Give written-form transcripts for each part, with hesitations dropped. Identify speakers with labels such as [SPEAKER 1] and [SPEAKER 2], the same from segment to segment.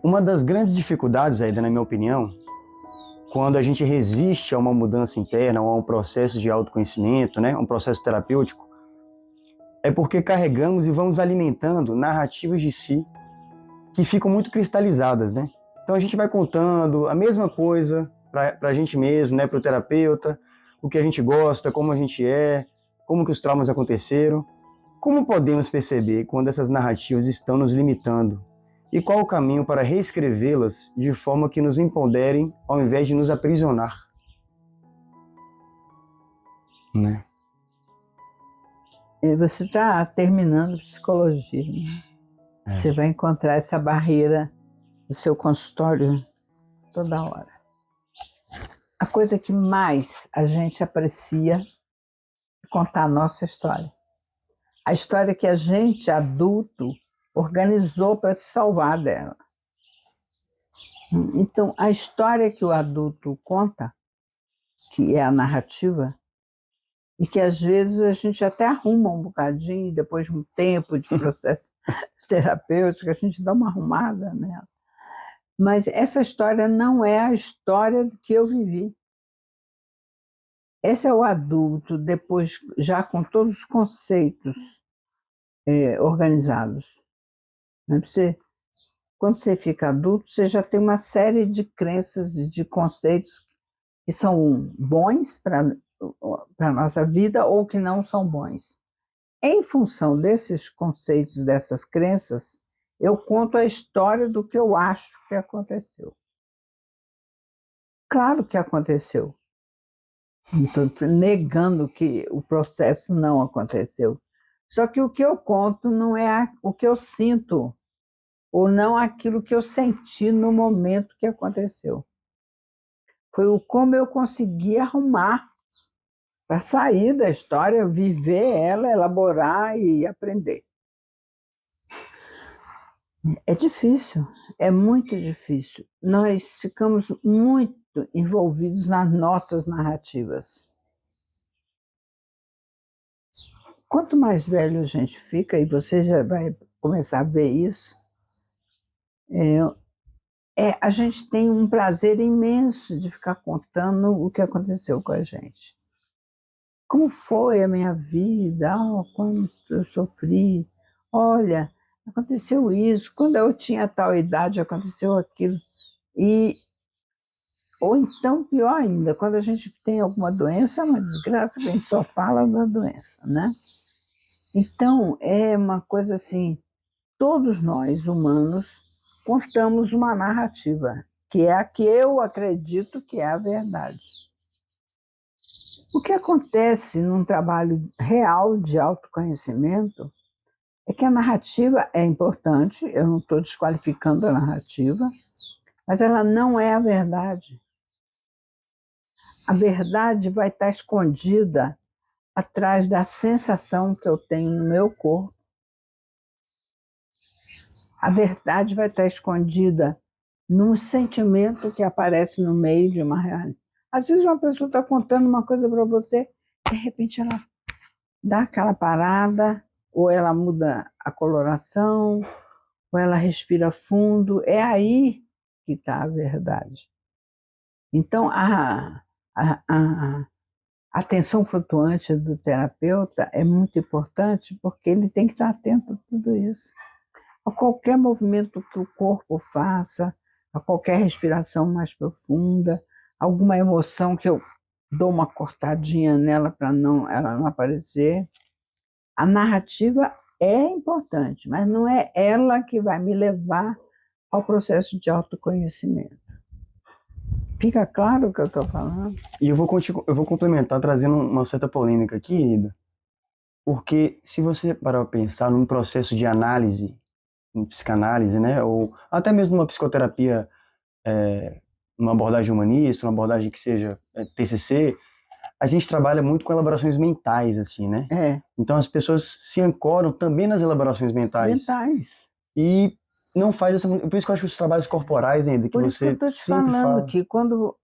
[SPEAKER 1] Uma das grandes dificuldades, Aida, na minha opinião, quando a gente resiste a uma mudança interna, ou a um processo de autoconhecimento, né, um processo terapêutico, é porque carregamos e vamos alimentando narrativas de si que ficam muito cristalizadas, né? Então a gente vai contando a mesma coisa para a gente mesmo, né, para o terapeuta, o que a gente gosta, como a gente é, como que os traumas aconteceram. Como podemos perceber quando essas narrativas estão nos limitando? E qual o caminho para reescrevê-las de forma que nos empoderem ao invés de nos aprisionar? Né?
[SPEAKER 2] Você está terminando psicologia, né? Você vai encontrar essa barreira no seu consultório toda hora. A coisa que mais a gente aprecia é contar a nossa história. A história que a gente, adulto, organizou para se salvar dela. Então, a história que o adulto conta, que é a narrativa, e que às vezes a gente até arruma um bocadinho, depois de um tempo de processo terapêutico, a gente dá uma arrumada nela. Mas essa história não é a história que eu vivi. Esse é o adulto, depois já com todos os conceitos organizados. Quando você fica adulto, você já tem uma série de crenças e de conceitos que são bons para a nossa vida ou que não são bons. Em função desses conceitos, dessas crenças, eu conto a história do que eu acho que aconteceu. Claro que aconteceu. Não estou negando que o processo não aconteceu. Só que o que eu conto não é o que eu sinto, ou não aquilo que eu senti no momento que aconteceu. Foi o como eu consegui arrumar para sair da história, viver ela, elaborar e aprender. É difícil, é muito difícil. Nós ficamos muito envolvidos nas nossas narrativas. Quanto mais velho a gente fica, e você já vai começar a ver isso, a gente tem um prazer imenso de ficar contando o que aconteceu com a gente. Como foi a minha vida? Quanto eu sofri. Olha, aconteceu isso. Quando eu tinha tal idade, aconteceu aquilo. Ou então, pior ainda, quando a gente tem alguma doença, é uma desgraça que a gente só fala da doença, né? Então, é uma coisa assim, todos nós, humanos, contamos uma narrativa, que é a que eu acredito que é a verdade. O que acontece num trabalho real de autoconhecimento é que a narrativa é importante, eu não estou desqualificando a narrativa, mas ela não é a verdade. A verdade vai estar escondida atrás da sensação que eu tenho no meu corpo. A verdade vai estar escondida num sentimento que aparece no meio de uma realidade. Às vezes uma pessoa está contando uma coisa para você, de repente ela dá aquela parada, ou ela muda a coloração, ou ela respira fundo. É aí que está a verdade. Então, a atenção flutuante do terapeuta é muito importante porque ele tem que estar atento a tudo isso. A qualquer movimento que o corpo faça, a qualquer respiração mais profunda, alguma emoção que eu dou uma cortadinha nela para ela não aparecer. A narrativa é importante, mas não é ela que vai me levar ao processo de autoconhecimento. Fica claro o que eu estou falando?
[SPEAKER 1] E eu vou complementar trazendo uma certa polêmica aqui, Ida, porque se você parar para pensar num processo de análise, em psicanálise, né, ou até mesmo numa psicoterapia, uma abordagem humanista, uma abordagem que seja TCC, a gente trabalha muito com elaborações mentais, assim, né? Então as pessoas se ancoram também nas elaborações mentais. E não faz essa... Por isso que eu acho que os trabalhos corporais ainda, que
[SPEAKER 2] por isso
[SPEAKER 1] você
[SPEAKER 2] que eu estou te
[SPEAKER 1] sempre
[SPEAKER 2] falando
[SPEAKER 1] fala.
[SPEAKER 2] que quando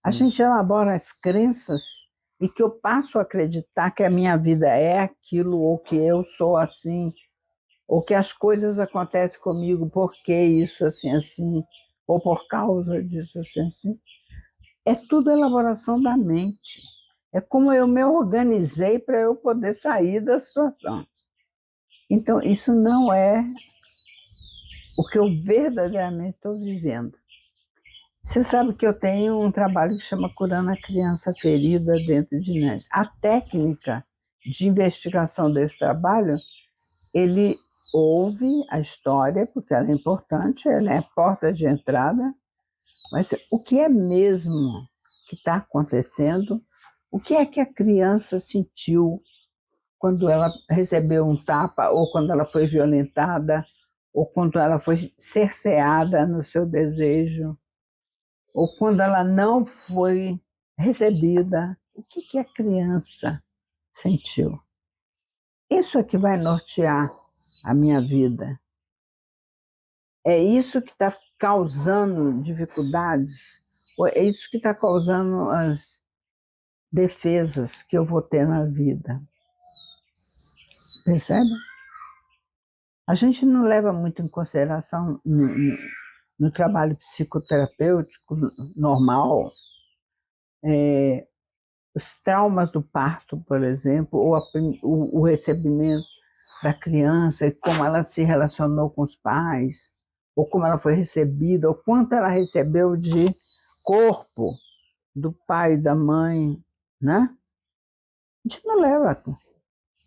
[SPEAKER 2] a gente elabora as crenças e que eu passo a acreditar que a minha vida é aquilo, ou que eu sou assim, ou que as coisas acontecem comigo porque isso assim, assim, ou por causa disso assim, assim. É tudo elaboração da mente. É como eu me organizei para eu poder sair da situação. Então, isso não é o que eu verdadeiramente estou vivendo. Você sabe que eu tenho um trabalho que chama Curando a Criança Ferida dentro de nós. A técnica de investigação desse trabalho, ele ouve a história, porque ela é importante, ela é a porta de entrada, mas o que é mesmo que está acontecendo, o que é que a criança sentiu quando ela recebeu um tapa, ou quando ela foi violentada, ou quando ela foi cerceada no seu desejo, ou quando ela não foi recebida, o que que a criança sentiu? Isso é que vai nortear a minha vida. É isso que está causando dificuldades, ou é isso que está causando as defesas que eu vou ter na vida. Percebe? A gente não leva muito em consideração no trabalho psicoterapêutico normal, os traumas do parto, por exemplo, ou o recebimento da criança, e como ela se relacionou com os pais, ou como ela foi recebida, ou quanto ela recebeu de corpo do pai e da mãe, né? A gente não leva.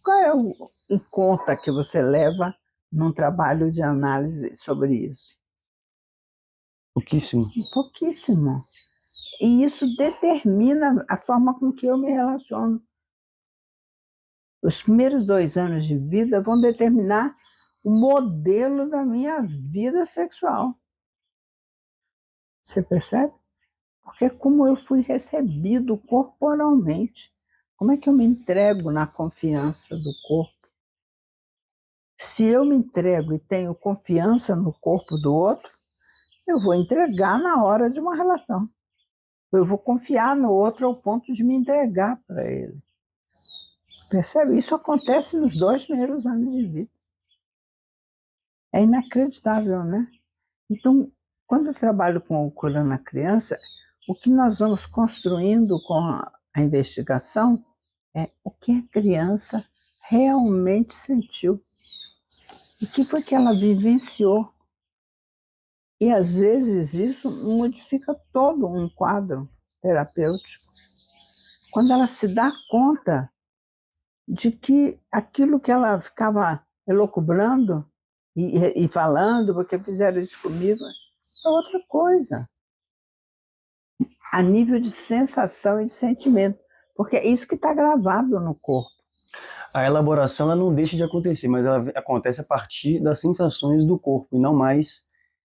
[SPEAKER 2] Qual é o em conta que você leva num trabalho de análise sobre isso?
[SPEAKER 1] Pouquíssimo.
[SPEAKER 2] Pouquíssimo. E isso determina a forma com que eu me relaciono. Os primeiros 2 anos de vida vão determinar o modelo da minha vida sexual. Você percebe? Porque é como eu fui recebido corporalmente. Como é que eu me entrego na confiança do corpo? Se eu me entrego e tenho confiança no corpo do outro, eu vou entregar na hora de uma relação. Eu vou confiar no outro ao ponto de me entregar para ele. Percebe? Isso acontece nos 2 primeiros anos de vida. É inacreditável, né? Então, quando eu trabalho com o Curando a Criança, o que nós vamos construindo com a investigação é o que a criança realmente sentiu. O que foi que ela vivenciou. E, às vezes, isso modifica todo um quadro terapêutico. Quando ela se dá conta de que aquilo que ela ficava elucubrando e falando, porque fizeram isso comigo, é outra coisa, a nível de sensação e de sentimento, porque é isso que está gravado no corpo.
[SPEAKER 1] A elaboração ela não deixa de acontecer, mas ela acontece a partir das sensações do corpo e não mais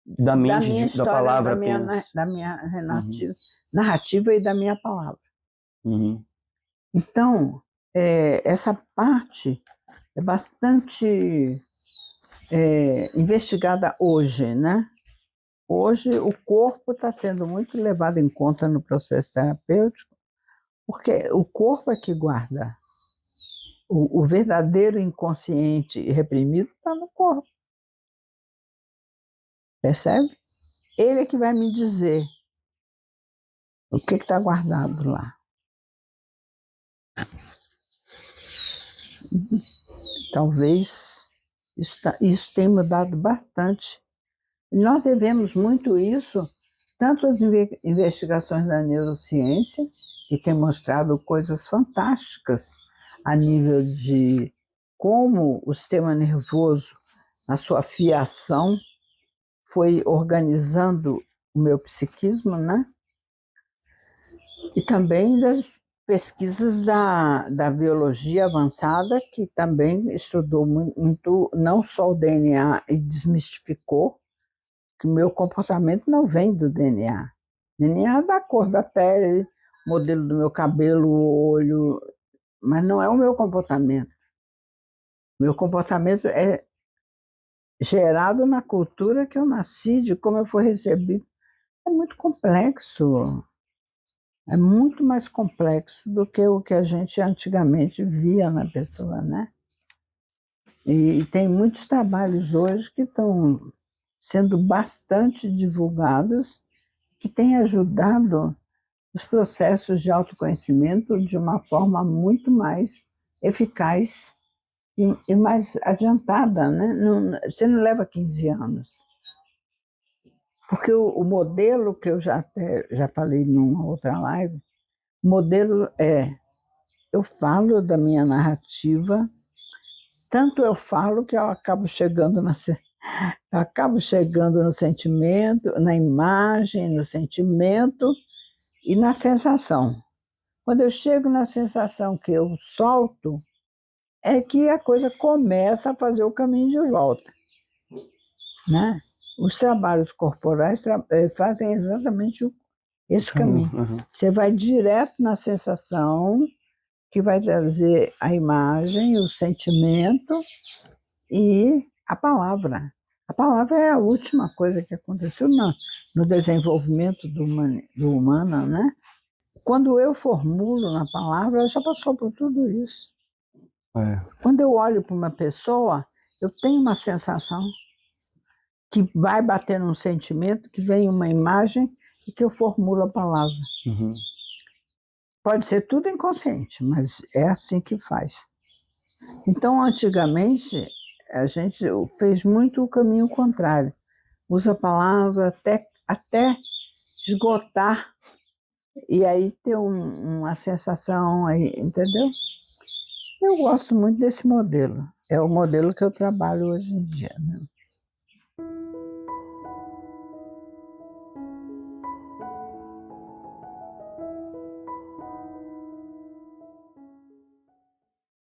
[SPEAKER 1] da mente,
[SPEAKER 2] minha
[SPEAKER 1] da
[SPEAKER 2] história,
[SPEAKER 1] palavra apenas.
[SPEAKER 2] da minha narrativa e da minha palavra.
[SPEAKER 1] Uhum.
[SPEAKER 2] Então, essa parte é bastante investigada hoje, né? Hoje o corpo está sendo muito levado em conta no processo terapêutico, porque o corpo é que guarda. O verdadeiro inconsciente reprimido está no corpo. Percebe? Ele é que vai me dizer o que está guardado lá. Talvez isso tenha mudado bastante. Nós devemos muito isso, tanto às investigações da neurociência, que têm mostrado coisas fantásticas a nível de como o sistema nervoso, na sua fiação, foi organizando o meu psiquismo, né? E também das pesquisas da biologia avançada, que também estudou muito, não só o DNA, e desmistificou que o meu comportamento não vem do DNA. O DNA é da cor da pele, modelo do meu cabelo, o olho, mas não é o meu comportamento. Meu comportamento é gerado na cultura que eu nasci, de como eu fui recebido. É muito complexo. É muito mais complexo do que o que a gente antigamente via na pessoa, né? E tem muitos trabalhos hoje que estão sendo bastante divulgados, que têm ajudado os processos de autoconhecimento de uma forma muito mais eficaz e mais adiantada, né? Você não leva 15 anos. Porque o modelo que eu já falei numa outra live, o modelo é, eu falo da minha narrativa, tanto eu falo que eu acabo chegando no sentimento, na imagem, no sentimento e na sensação. Quando eu chego na sensação que eu solto, é que a coisa começa a fazer o caminho de volta, né? Os trabalhos corporais fazem exatamente esse caminho.
[SPEAKER 1] Uhum.
[SPEAKER 2] Você vai direto na sensação, que vai trazer a imagem, o sentimento e a palavra. A palavra é a última coisa que aconteceu no desenvolvimento do humano, né? Quando eu formulo na palavra, ela já passou por tudo isso.
[SPEAKER 1] É.
[SPEAKER 2] Quando eu olho para uma pessoa, eu tenho uma sensação que vai bater num sentimento, que vem uma imagem e que eu formulo a palavra.
[SPEAKER 1] Uhum.
[SPEAKER 2] Pode ser tudo inconsciente, mas é assim que faz. Então, antigamente, a gente fez muito o caminho contrário. Usa a palavra até esgotar e aí ter uma sensação, aí, entendeu? Eu gosto muito desse modelo. É o modelo que eu trabalho hoje em dia, né?